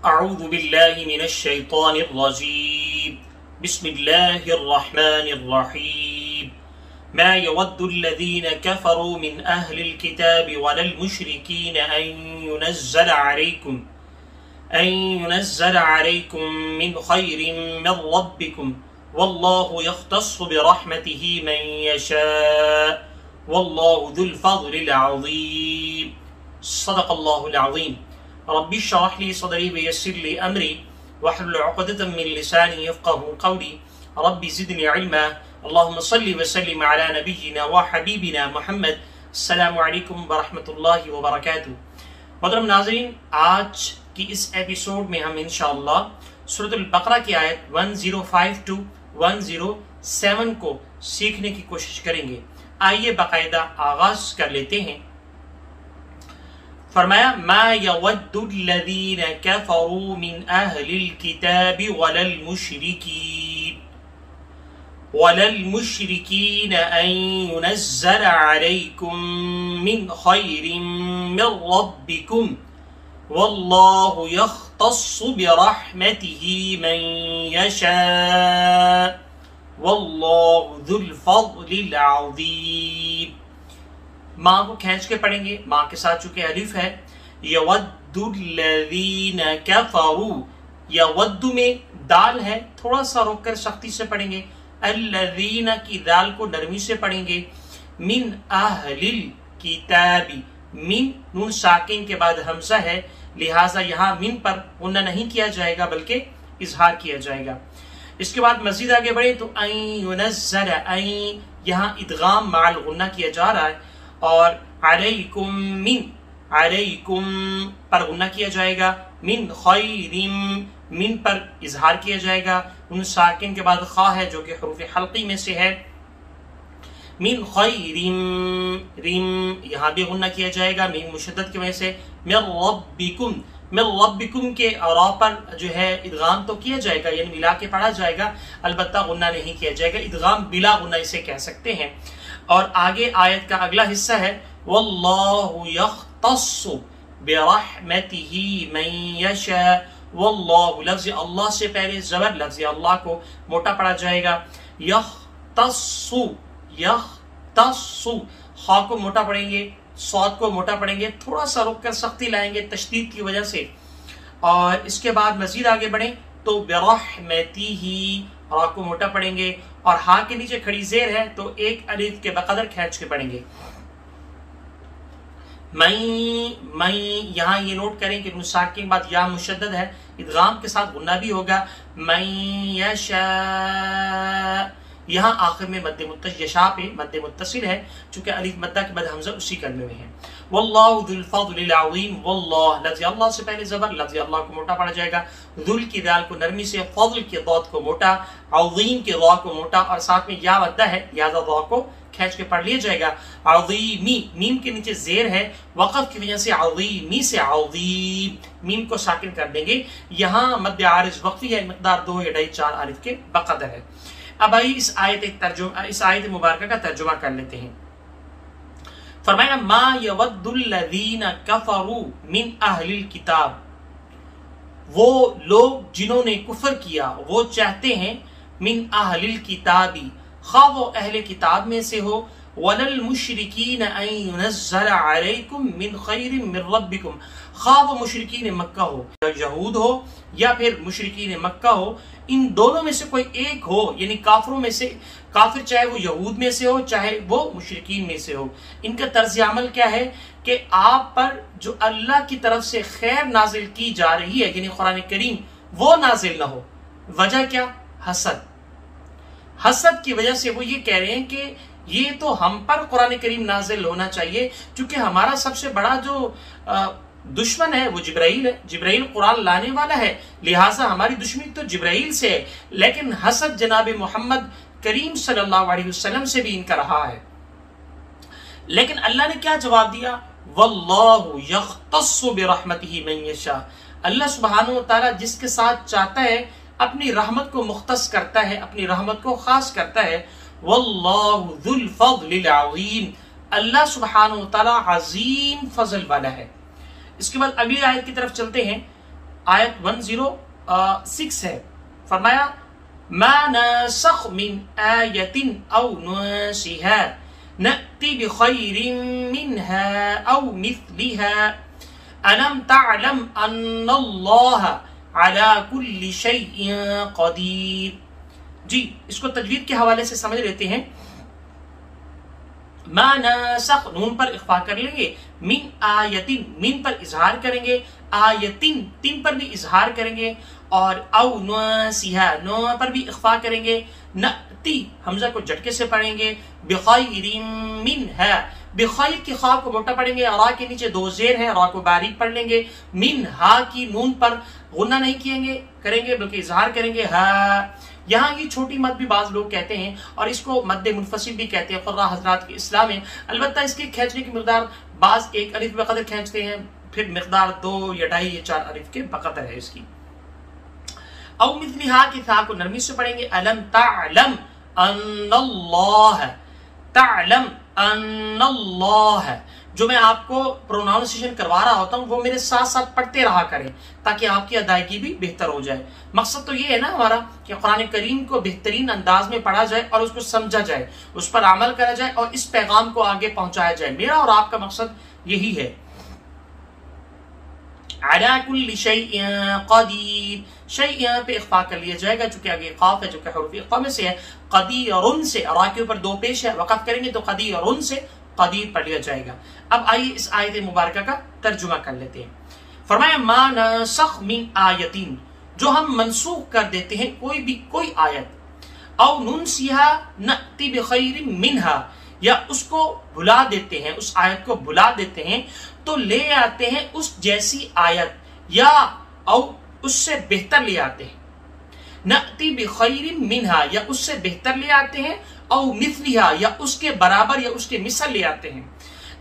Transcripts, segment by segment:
اعوذ باللہ من الشیطان الرجیم بسم اللہ الرحمن الرحیم ما يود الذين كفروا من أهل الكتاب ولا المشركين أن ينزل عليكم من خير من ربكم والله يختص برحمته من يشاء والله ذو الفضل العظيم صدق الله العظيم رب اشرح لي صدري ويسر لي أمري واحلل عقدة من لساني يفقهوا قولي رب زدني علما اللهم صل وسلم على نبينا وحبيبنا محمد السلام علیکم ورحمۃ اللہ وبرکاتہ۔ محترم ناظرین، آج کی اس ایپیسوڈ میں ہم انشاءاللہ سورۃ البقرہ کی آیت 105 to 107 کو سیکھنے کی کوشش کریں گے۔ آئیے باقاعدہ آغاز کر لیتے ہیں۔ فرمایا ما يود الذين كفروا من اهل الكتاب ولا المشركين ان ينزل عليكم من خير من ربكم والله يختص برحمته من يشاء والله ذو الفضل العظيم۔ ماں کو کھینچ کے پڑھیں گے، ماں کے ساتھ چونکہ الف ہے۔ یود الذین کفروا، یود میں دال ہے، تھوڑا سا روک کر سختی سے پڑھیں گے۔ الذین کی دال کو نرمی سے پڑھیں گے۔ من اہل الکتاب، من نون ساکن کے بعد حمزہ ہے، لہٰذا یہاں من پر غنہ نہیں کیا جائے گا بلکہ اظہار کیا جائے گا۔ اس کے بعد مزید آگے بڑھیں تو این ینزل، این یہاں ادغام مع الغنہ کیا جا رہا ہے، اور علیکم، من علیکم پر غنہ کیا جائے گا، من خیر، من پر اظہار کیا جائے گا، ان ساکن کے بعد خا ہے جو کہ حروف حلقی میں سے ہے۔ من خیر رم، یہاں بھی غنہ کیا جائے گا میم مشدد کی وجہ سے۔ من ربکم، من ربکم کے را پر جو ہے ادغام تو کیا جائے گا، یعنی ملا کے پڑھا جائے گا، البتہ غنہ نہیں کیا جائے گا، ادغام بلا غنہ اسے کہہ سکتے ہیں۔ اور آگے آیت کا اگلا حصہ ہے واللہ یختص برحمتہ من یشاء، واللہ لفظ اللہ سے پہلے زبر لفظ اللہ کو موٹا پڑھا جائے گا۔ یختص، یختص، خا کو موٹا پڑھیں گے، صاد کو موٹا پڑھیں گے، تھوڑا سا رک کر سختی لائیں گے تشدید کی وجہ سے۔ اور اس کے بعد مزید آگے بڑھیں تو برحمتہ، را کو موٹا پڑھیں گے، اور ہا کے نیچے کھڑی زیر ہے تو ایک الف کے بقدر کھینچ کے پڑھیں گے۔ میں یہاں یہ نوٹ کریں کہ مساک کے بعد یا مشدد ہے، ادغام کے ساتھ غنہ بھی ہوگا۔ من یشاء، یہاں آخر میں مد متصل، یشاء پہ مد متصل ہے چونکہ الف مدہ کے بعد حمزہ اسی کلمے میں ہے۔ واللہ ذو الفضل العظیم، واللہ لفظ اللہ سے پہلے زبر لفظ اللہ کو موٹا پڑا جائے گا، ذل کی دال کو نرمی سے، فضل کی ضاد کو موٹا، عظیم کی ضا کو موٹا، اور ساتھ میں یا مدہ ہے، لہذا ضا کو کھینچ کے پڑھ لیا جائے گا۔ عظیمی، میم کے نیچے زیر ہے، وقف کی وجہ سے عظیمی سے عظیم، میم کو ساکن کر دیں گے۔ یہاں مد عارض وقفی ہے، مقدار 2 یا 2.5 الف کے بقدر ہے۔ اب آئیے اس آیت مبارکہ کا ترجمہ کر لیتے ہیں۔ فرمایا ما یود الذین کفروا من اہل الکتاب، وہ لوگ جنہوں نے کفر کیا وہ چاہتے ہیں، من اہل الکتابی، خواہ وہ اہل کتاب میں سے ہو، ولا المشرکین ان ینزل علیکم من خیر من ربکم، خواہ وہ مشرکین مکہ ہو، یہود ہو یا پھر مشرکین مکہ ہو، ان دونوں میں سے کوئی ایک ہو، یعنی کافروں میں سے، کافر چاہے وہ یہود میں سے ہو چاہے وہ مشرکین میں سے ہو، ان کا طرز عمل کیا ہے کہ آپ پر جو اللہ کی طرف سے خیر نازل کی جا رہی ہے یعنی قرآن کریم، وہ نازل نہ ہو۔ وجہ کیا؟ حسد، حسد کی وجہ سے وہ یہ کہہ رہے ہیں کہ یہ تو ہم پر قرآن کریم نازل ہونا چاہیے، چونکہ ہمارا سب سے بڑا جو دشمن ہے وہ جبرائیل ہے، جبرائیل قرآن لانے والا ہے، لہٰذا ہماری دشمنی تو جبرائیل سے ہے، لیکن حسد جناب محمد کریم صلی اللہ علیہ وسلم سے بھی ان کا رہا ہے۔ لیکن اللہ نے کیا جواب دیا؟ واللہ یختص برحمتہ من یشاء، اللہ سبحانہ وتعالی جس کے ساتھ چاہتا ہے اپنی رحمت کو مختص کرتا ہے، اپنی رحمت کو خاص کرتا ہے۔ واللہ ذو الفضل العظیم، اللہ سبحانہ وتعالی عظیم فضل والا ہے۔ اس کے بعد اگلی آیت کی طرف چلتے ہیں۔ आयत 106 है। फरमाया मा नसख मिन आयतिन औ नुनसिहा नअति बिखैरिन मिनहा औ मिस्लिहा अलम तअलम अन्नल्लाह अला कुल्ली शैइन कदीर। जी, इसको तजवीद के हवाले से समझ लेते हैं। मा नसख, नून पर इख्फा कर लेंगे, मिन आयतिन, मीन पर इजहार करेंगे, आयतिन, तीन पर भी इजहार करेंगे, और औ नुनसिहा, नो पर भी इख्फा करेंगे, नअति, हमजा को झटके से पढ़ेंगे, बिखैरिन मिनहा, बिखैर की खा को मोटा पढ़ेंगे, रा के नीचे दो जेर है, रा को बारीक पढ़ लेंगे, मिन हा की नून पर गुन्ना नहीं करेंगे बल्कि इजहार करेंगे, हा। यहाँ की छोटी मद भी बाज लोग कहते हैं और इसको मद्दे मुनफसिल भी कहते हैं क़ुर्रा हज़रात के इस्लाम में। अलबत्ता इसके खींचने की मिक़दार बाज एक अलिफ बक़दर खींचते हैं, फिर मिक़दार 2 या 2.5 या 4 अलिफ के बक़दर है इसकी। औ मिस्लिहा की था को नरमी से पढ़ेंगे, अलम तअलम अन्नल्लाह, तअलम अन्नल्लाह। जो मैं आपको प्रोनाउंसिएशन करवा रहा होता हूँ वो मेरे साथ साथ पढ़ते रहा करें ताकि आपकी अदायगी भी बेहतर हो जाए। मकसद तो ये है ना हमारा कि कुरान करीम को बेहतरीन अंदाज में पढ़ा जाए और उसको समझा जाए, उस पर अमल करा जाए और इस पैगाम को आगे पहुंचाया जाए। मेरा और आपका मकसद यही है। अला कुल्ली शैइन कदीर, शैइन पे इख्फा कर लिया जाएगा चूंकि आगे क़ाफ है जो कि हुरूफ इक़्फ़ा में से है। क़दीरुन से, रा के ऊपर 2 पेश है, वक़फ़ करेंगे तो क़दीरुन से कदीर पढ़ लिया जाएगा। अब आइए इस आयत मुबारका का तर्जुमा कर लेते हैं। फरमाया मा नसख मिन आयतिन, जो हम मनसूख कर देते हैं कोई आयत, औ नुनसिहा नअति बिखैरिन मिनहा, या उसको भुला देते हैं, उस आयत को भुला देते हैं तो ले आते हैं उस जैसी आयत या औ उससे बेहतर ले आते हैं। नअति बिखैरिन मिनहा, या उससे बेहतर ले आते हैं, औ मिस्लिहा, या उसके बराबर या उसके मिसल ले आते हैं।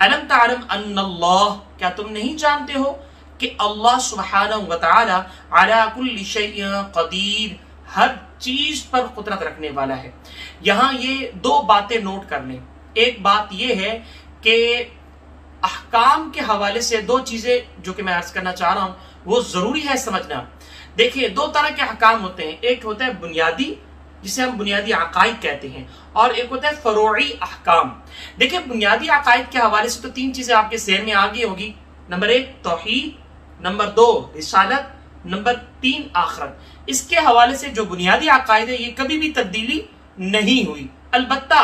अलम तअलम अन्नल्लाह, क्या तुम नहीं जानते हो कि अल्लाह सुब्हानहु व तआला अला कुल्ली शैइन कदीर, हर चीज पर कुदरत रखने वाला है। यहाँ ये 2 बातें नोट कर लें। एक बात ये है कि अहकाम के हवाले से 2 चीजें जो कि मैं अर्ज करना चाह रहा हूं वो जरूरी है समझना। देखिए 2 तरह के अहकाम होते हैं, एक होता है बुनियादी जिसे हम बुनियादी अकायद कहते हैं, और एक होता है फरोई अहकाम। देखिए बुनियादी अकायद के हवाले से तो 3 चीजें आपके ज़हन में आ गई होगी। नंबर 1 तौहीद, नंबर 2 रिसालत, नंबर 3 आखिरत। इसके हवाले से जो बुनियादी अकायद है ये कभी भी तब्दीली नहीं हुई। अलबत्ता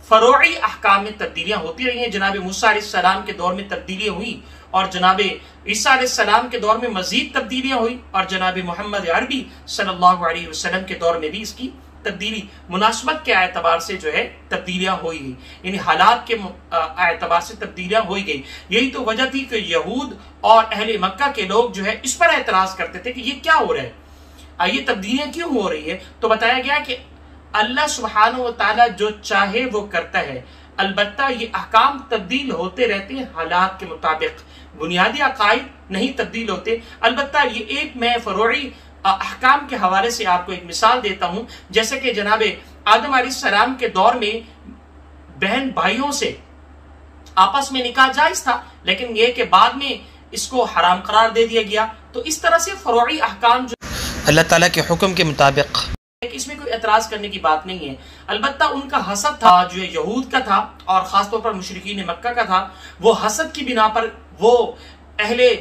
फरोई अहकाम में तब्दीलियां होती रही हैं। जनाब मूसा अलैहिस्सलाम के दौर में तब्दीलियां हुई और जनाब ईसा अलैहिस्सलाम के दौर में मजीद तब्दीलियां हुई और जनाब मोहम्मद अरबी सल्लल्लाहु अलैहि वसल्लम के दौर में भी इसकी तब्दीली मुनासबत के एतबार से जो है तब्दीलियां हो गई, यानी हालात के एतबार से तब्दीलियां हो गई। यही तो वजह थी कि यहूद और अहले मक्का के लोग जो है इस पर एतराज करते थे कि ये क्या हो रहा है, ये तब्दीलियां क्यों हो रही है। तो बताया गया कि अल्लाह सुब्हानहु व तआला जो चाहे वो करता है, अलबत्ता ये अहकाम तब्दील होते रहते हैं हालात के मुताबिक। बुनियादी अकायद नहीं तब्दील होते। अलबत्ता ये एक मैं फरोई अहकाम के हवाले से आपको एक मिसाल देता हूं। जैसे कि जनाब आदम अलैहिस्सलाम के दौर में बहन भाइयों से आपस में निकाह जायज था, लेकिन यह कि बाद में इसको हराम करार दे दिया गया। तो इस तरह से फरोई अहकाम जो अल्लाह ताला के हुक्म के मुताबिक, इसमें कोई एतराज करने की बात नहीं है। अलबत्ता उनका हसद था जो यहूद का था और खासतौर पर मुशरिकीन मक्का का था। वो हसद की बिना पर वो अहले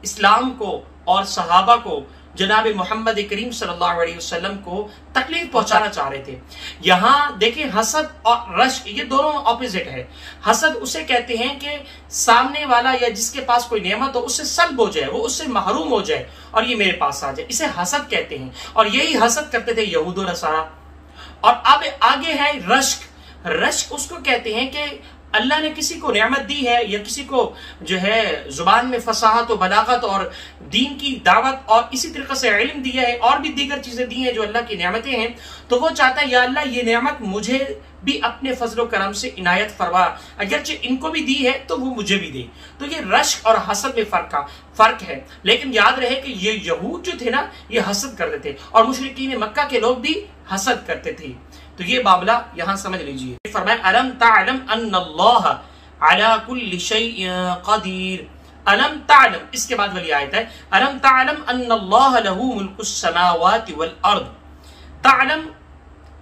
इस्लाम को और सहाबा को जनाब मोहम्मद करीम सल्लल्लाहु अलैहि वसल्लम को तकलीफ पहुंचाना चाह रहे थे। यहाँ देखिए हसद और रश्क ये दोनों ऑपोजिट है। हसद उसे कहते हैं कि सामने वाला या जिसके पास कोई नेमत हो उससे सल्ब हो जाए, वो उससे महरूम हो जाए और ये मेरे पास आ जाए, इसे हसद कहते हैं। और यही हसद करते थे यहूद और नसारा। और अब आगे है रश्क। रश्क उसको कहते हैं कि अल्लाह ने किसी को नेमत दी है या किसी को जो है जुबान में फसाहत और बलागत और दीन की दावत और इसी तरीके से इल्म दिया है और भी दीगर चीजें दी हैं जो अल्लाह की नेमतें हैं, तो वो चाहता है या अल्लाह ये नेमत मुझे भी अपने फजलो करम से इनायत फरमा, अगरचे इनको भी दी है तो वो मुझे भी दे। तो ये रश्क और हसद में फर्क है। लेकिन याद रहे कि ये यहूद जो थे ना ये हसद करते थे और मुशरिकीन मक्का के लोग भी हसद करते थे। तो ये मामला यहां समझ लीजिए। फरमाया अलम तअलम अन्नल्लाह अला कुल्ली शैइन कदीर, अलम तालम, इसके बाद वाली आयत है अलम तालम अन्नल्लाह लहू मुल्कु समावाति वल अर्द। तालम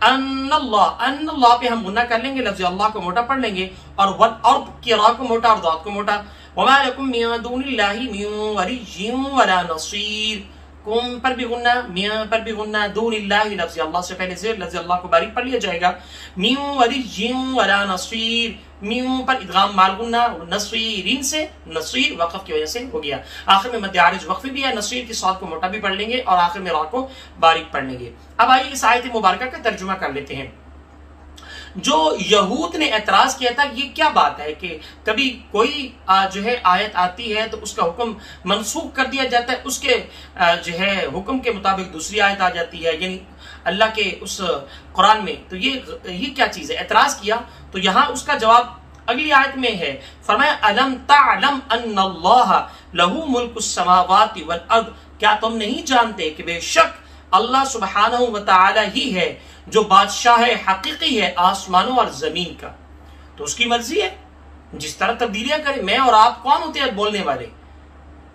अन्नल्लाह पे हम गुन्ना कर लेंगे, लफ्ज़ अल्लाह को मोटा पढ़ लेंगे, और वल अर्द की रा को मोटा और दाद को मोटा। वमा लकुम मिन दूनिल्लाहि मिन वलिय्यिन वला नसीर, कुम पर भी गुन्ना, मियां पर भी गुन्ना, दूनिल्लाहि लफ्ज़ अल्लाह से पहले ज़ेर, लफ्ज़ अल्लाह को बारीक पढ़ लिया जाएगा। मिन वलिय्यिन वला नसीर, मिन पर इदगाम माल गुन्ना, नसीरिन से नसीर वक़फ़ की वजह से हो गया। आखिर में मद्दे आरिज वक्फ़ी भी है, नसीर की साद को मोटा भी पढ़ लेंगे और आखिर में रा को बारीक पढ़ लेंगे। अब आइए इस आयत मुबारका का तर्जुमा कर लेते हैं। जो यहूद ने एतराज किया था, ये क्या बात है कि कभी कोई जो है आयत आती है तो उसका हुक्म मनसूख कर दिया जाता है, उसके जो है हुक्म के मुताबिक दूसरी आयत आ जाती है, यानी अल्लाह के उस कुरान में। तो ये क्या चीज है? एतराज किया तो यहाँ उसका जवाब अगली आयत में है, फरमाया अलम तालम अन्नल्लाह लहू मुल्कुस समावाति वल अर्द, क्या तुम नहीं जानते कि बेशक अल्लाह सुब्हानहू व तआला ही है जो बादशाह है, हकीकी है आसमानों और जमीन का। तो उसकी मर्जी है जिस तरह तब्दीलियां करे। मैं और आप कौन होते हैं बोलने वाले?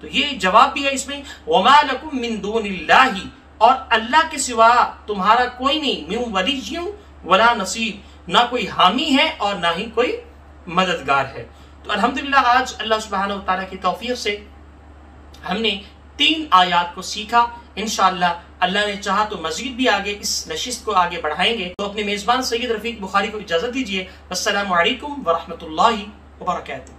तो ये जवाब भी है इसमें, वमा लकुम मिन दूनिल्लाहि, और अल्लाह के सिवा तुम्हारा कोई नहीं, मिन वलिय्यिन वला नसीर, ना कोई हामी है और ना ही कोई मददगार है। तो अल्हम्दुलिल्लाह आज अल्लाह सुब्हानहू व तआला की तौफीक से हमने 3 आयात को सीखा। इंशाअल्लाह अल्लाह ने चाहा तो मजीद भी आगे इस नशिस्त को आगे बढ़ाएंगे। तो अपने मेजबान सैयद रफीक बुखारी को इजाजत दीजिए। अस्सलामु अलैकुम व रहमतुल्लाहि व बरकातहू।